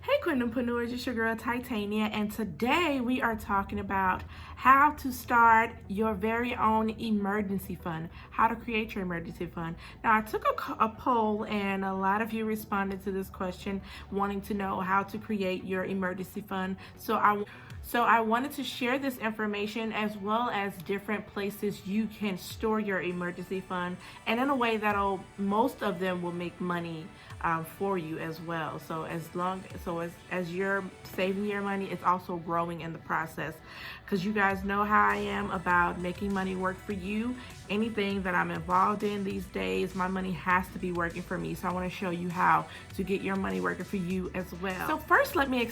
Hey Queendompreneurs, it's your girl Titania, and today we are talking about how to start your very own emergency fund, how to create your emergency fund. Now, I took a poll and a lot of you responded to this question wanting to know how to create your emergency fund. So I wanted to share this information as well as different places you can store your emergency fund, and in a way that'll most of them will make money for you as well. So as you're saving your money, it's also growing in the process. Because you guys know how I am about making money work for you. Anything that I'm involved in these days, my money has to be working for me. So I want to show you how to get your money working for you as well. So first let me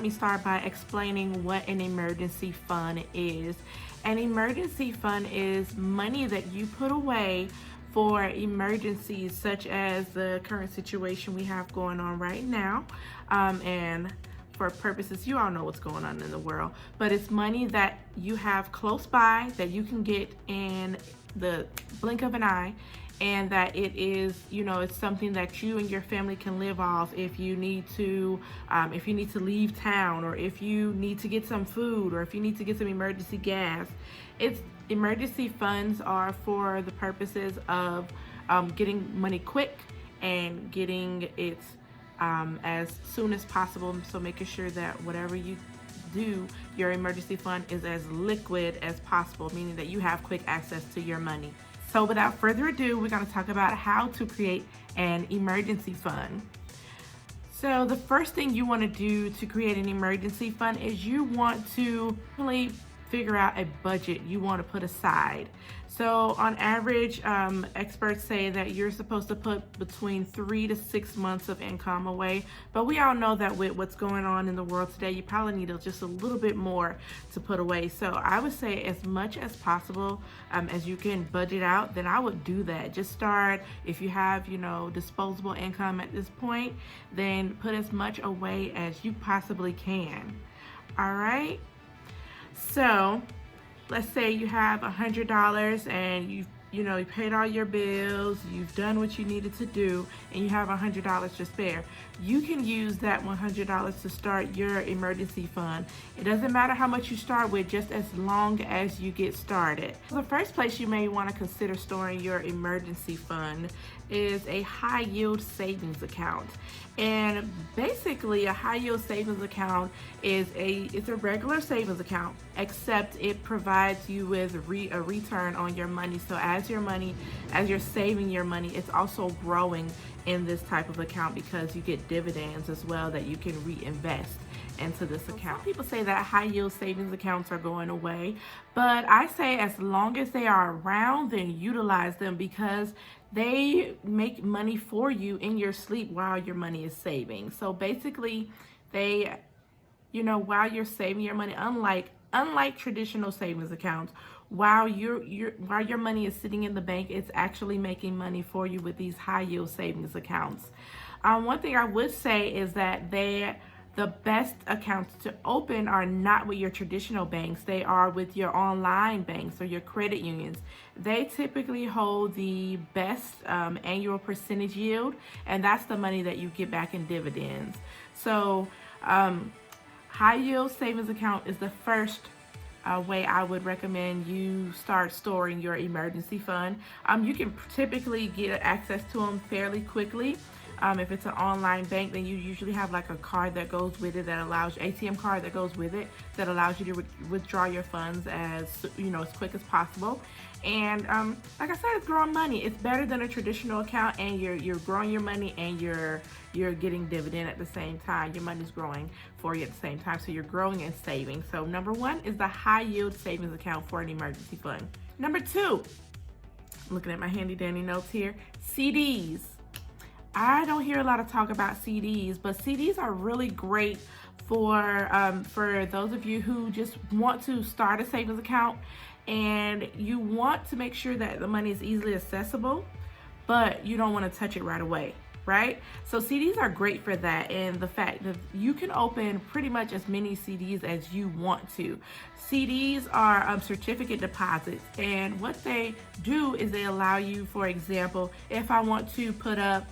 start by explaining what an emergency fund is. An emergency fund is money that you put away for emergencies such as the current situation we have going on right now, and for purposes, you all know what's going on in the world, but it's money that you have close by that you can get in the blink of an eye, and that it is, it's something that you and your family can live off if you need to leave town, or if you need to get some food, or if you need to get some emergency gas. Emergency funds are for the purposes of getting money quick and getting it as soon as possible. So making sure that whatever you do, your emergency fund is as liquid as possible, meaning that you have quick access to your money. So without further ado, we're going to talk about how to create an emergency fund. So the first thing you want to do to create an emergency fund is you want to really figure out a budget you want to put aside. So on average, experts say that you're supposed to put between 3 to 6 months of income away, but we all know that with what's going on in the world today, you probably need just a little bit more to put away. So I would say as much as possible, as you can budget out, then I would do that. Just start, if you have, disposable income at this point, then put as much away as you possibly can. All right. So let's say you have $100 and you paid all your bills, you've done what you needed to do, and you have $100 to spare. You can use that $100 to start your emergency fund. It doesn't matter how much you start with, just as long as you get started. The first place you may want to consider storing your emergency fund is a high yield savings account. And basically a high yield savings account is it's a regular savings account, except it provides you with a return on your money. So as you're saving your money, it's also growing in this type of account because you get dividends as well that you can reinvest into this account. Some people say that high yield savings accounts are going away, but I say as long as they are around, then utilize them, because they make money for you in your sleep while your money is saving. So basically they, while you're saving your money, unlike traditional savings accounts, while your money is sitting in the bank, it's actually making money for you with these high yield savings accounts. One thing I would say is that the best accounts to open are not with your traditional banks. They are with your online banks or your credit unions. They typically hold the best annual percentage yield, and that's the money that you get back in dividends. So high yield savings account is the first way I would recommend you start storing your emergency fund. You can typically get access to them fairly quickly. If it's an online bank, then you usually have like a card that goes with it that allows ATM card that goes with it that allows you to withdraw your funds as quick as possible. And like I said, it's growing money. It's better than a traditional account, and you're growing your money and you're getting dividend at the same time. Your money's growing for you at the same time, so you're growing and saving. So number one is the high yield savings account for an emergency fund. Number two, I'm looking at my handy dandy notes here, CDs. I don't hear a lot of talk about CDs, but CDs are really great for those of you who just want to start a savings account and you want to make sure that the money is easily accessible, but you don't want to touch it right away, right? So CDs are great for that, and the fact that you can open pretty much as many CDs as you want to. CDs are certificate deposits, and what they do is they allow you, for example, if I want to put up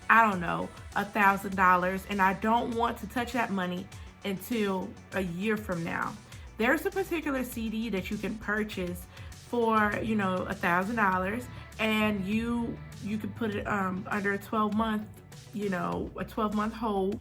I don't know, $1,000, and I don't want to touch that money until a year from now. There's a particular CD that you can purchase for, you know, $1,000, and you can put it under a 12-month, you know, a 12-month hold.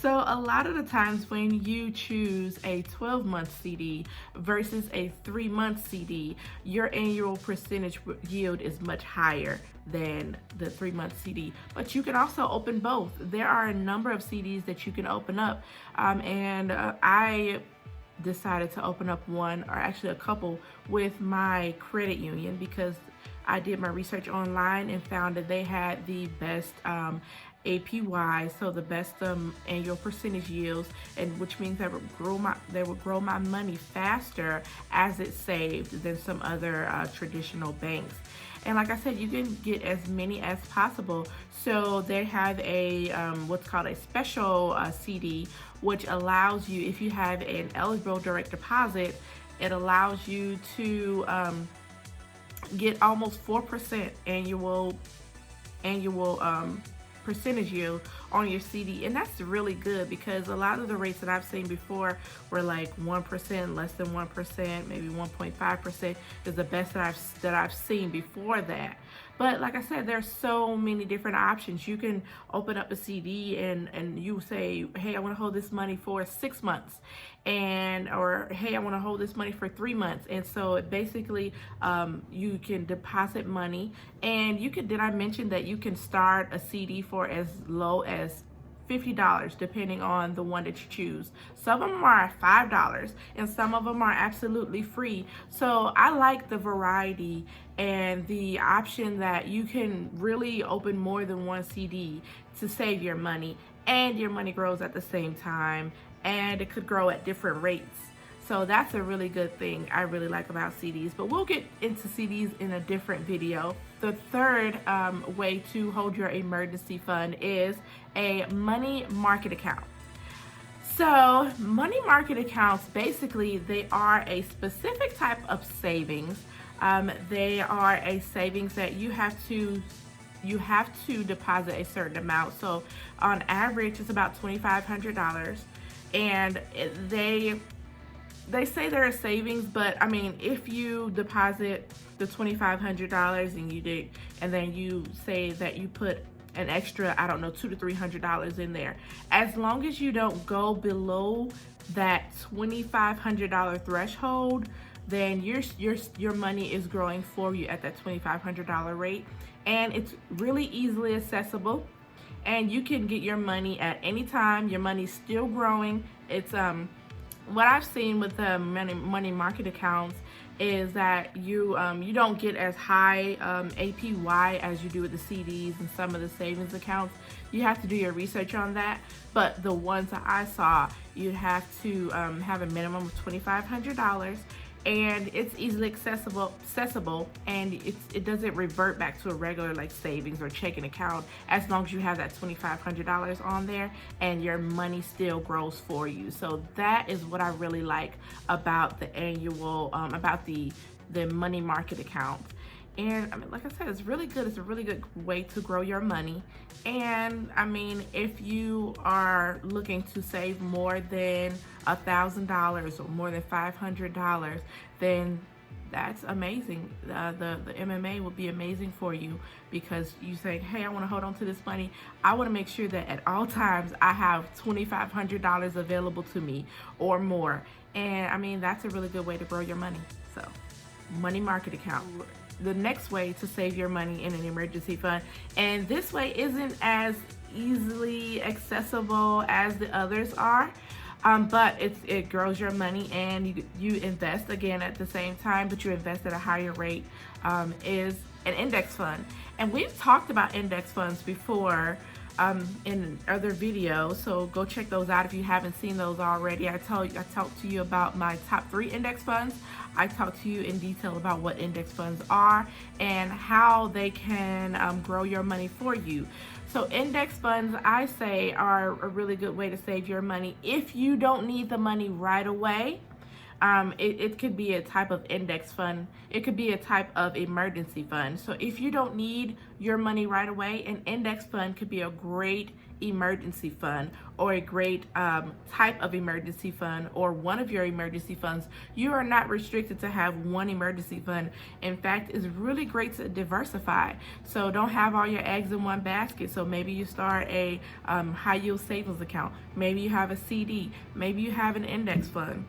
So a lot of the times when you choose a 12-month CD versus a 3-month CD, your annual percentage yield is much higher than the 3-month CD. But you can also open both. There are a number of CDs that you can open up, and I decided to open up one, or actually a couple, with my credit union, because I did my research online and found that they had the best APY, so the best annual percentage yields, and which means they would grow my money faster as it saved than some other traditional banks. And like I said, you can get as many as possible. So they have a what's called a special CD, which allows you, if you have an eligible direct deposit, it allows you to get almost 4% annual percentage yield on your CD. And that's really good, because a lot of the rates that I've seen before were like 1%, less than 1%, maybe 1.5% is the best that I've seen before that. But like I said, there's so many different options. You can open up a CD and you say, hey, I want to hold this money for 6 months, or hey, I want to hold this money for 3 months. And so it basically, you can deposit money, and did I mention that you can start a CD for as low as $50, depending on the one that you choose. Some of them are $5, and some of them are absolutely free. So I like the variety and the option that you can really open more than one CD to save your money, and your money grows at the same time, and it could grow at different rates. So that's a really good thing I really like about CDs, but we'll get into CDs in a different video. The third way to hold your emergency fund is a money market account. So money market accounts, basically, they are a specific type of savings. They are a savings that you have to deposit a certain amount. So on average, it's about $2,500, and they say they're a savings, but I mean, if you deposit the $2,500 and then you say that you put an extra, I don't know, $200 to $300 in there, as long as you don't go below that $2,500 threshold, then your money is growing for you at that $2,500 rate, and it's really easily accessible, and you can get your money at any time. Your money's still growing. It's what I've seen with the money market accounts is that you don't get as high APY as you do with the CDs and some of the savings accounts. You have to do your research on that. But the ones that I saw, you'd have to have a minimum of $2,500, and it's easily accessible, and it doesn't revert back to a regular like savings or checking account, as long as you have that $2,500 on there, and your money still grows for you. So that is what I really like about the annual about the money market account. And I mean, like I said, it's really good. It's a really good way to grow your money. And I mean, if you are looking to save more than $1,000 or more than $500, then that's amazing. The MMA will be amazing for you, because you say, hey, I want to hold on to this money. I want to make sure that at all times I have $2,500 available to me or more. And I mean, that's a really good way to grow your money. So, money market account. The next way to save your money in an emergency fund, and this way isn't as easily accessible as the others are, but it grows your money, and you invest again at the same time, but you invest at a higher rate, is an index fund. And we've talked about index funds before in other videos, so go check those out if you haven't seen those already. I talked to you about my top 3 index funds. I talked to you in detail about what index funds are and how they can grow your money for you. So index funds, I say, are a really good way to save your money if you don't need the money right away. It could be a type of index fund. It could be a type of emergency fund. So if you don't need your money right away, an index fund could be a great emergency fund, or a great type of emergency fund, or one of your emergency funds. You are not restricted to have one emergency fund. In fact, it's really great to diversify. So don't have all your eggs in one basket. So maybe you start a high yield savings account. Maybe you have a CD. Maybe you have an index fund.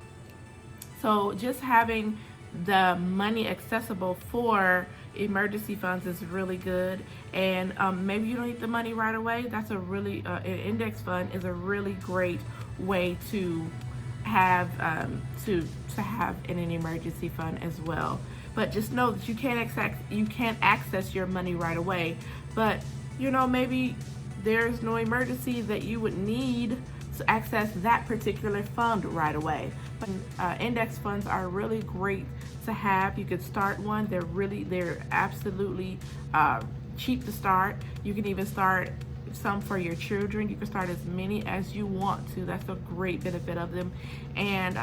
So just having the money accessible for emergency funds is really good. And maybe you don't need the money right away. That's a really an index fund is a really great way to have to have in an emergency fund as well. But just know that you can't access your money right away. But maybe there's no emergency that you would need to access that particular fund right away. But index funds are really great to have. You could start one. They're absolutely cheap to start. You can even start some for your children. You can start as many as you want to. That's a great benefit of them. And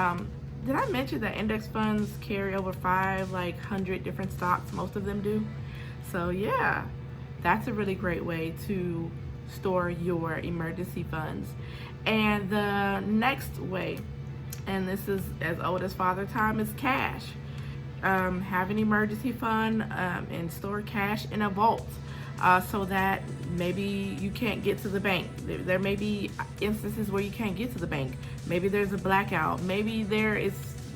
did I mention that index funds carry over 500 different stocks? Most of them do. So yeah, that's a really great way to store your emergency funds. And the next way, and this is as old as Father Time, is cash. Have an emergency fund and store cash in a vault so that maybe you can't get to the bank. There may be instances where you can't get to the bank. Maybe there's a blackout. Maybe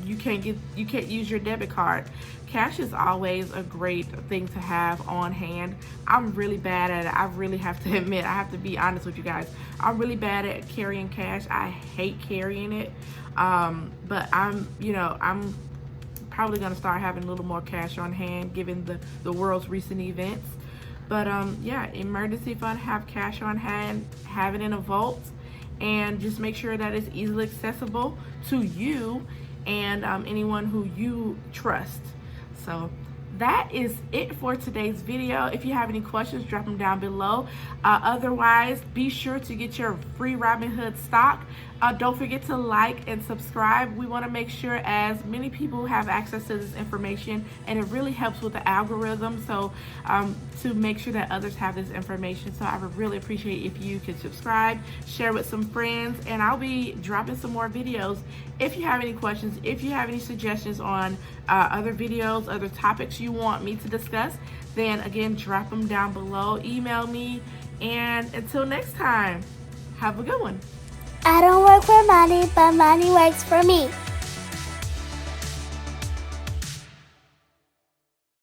you can't use your debit card. Cash is always a great thing to have on hand. I'm really bad at it. I really have to admit, I have to be honest with you guys. I'm really bad at carrying cash. I hate carrying it. But I'm probably gonna start having a little more cash on hand given the world's recent events. But yeah, emergency fund, have cash on hand, have it in a vault, and just make sure that it's easily accessible to you and anyone who you trust. So that is it for today's video. If you have any questions, drop them down below. Otherwise, be sure to get your free Robinhood stock. Don't forget to like and subscribe. We want to make sure as many people have access to this information, and it really helps with the algorithm. So to make sure that others have this information. So I would really appreciate if you could subscribe, share with some friends, and I'll be dropping some more videos. If you have any questions, if you have any suggestions on other videos, other topics you want me to discuss, then again, drop them down below, email me, and until next time, have a good one. I don't work for money, but money works for me.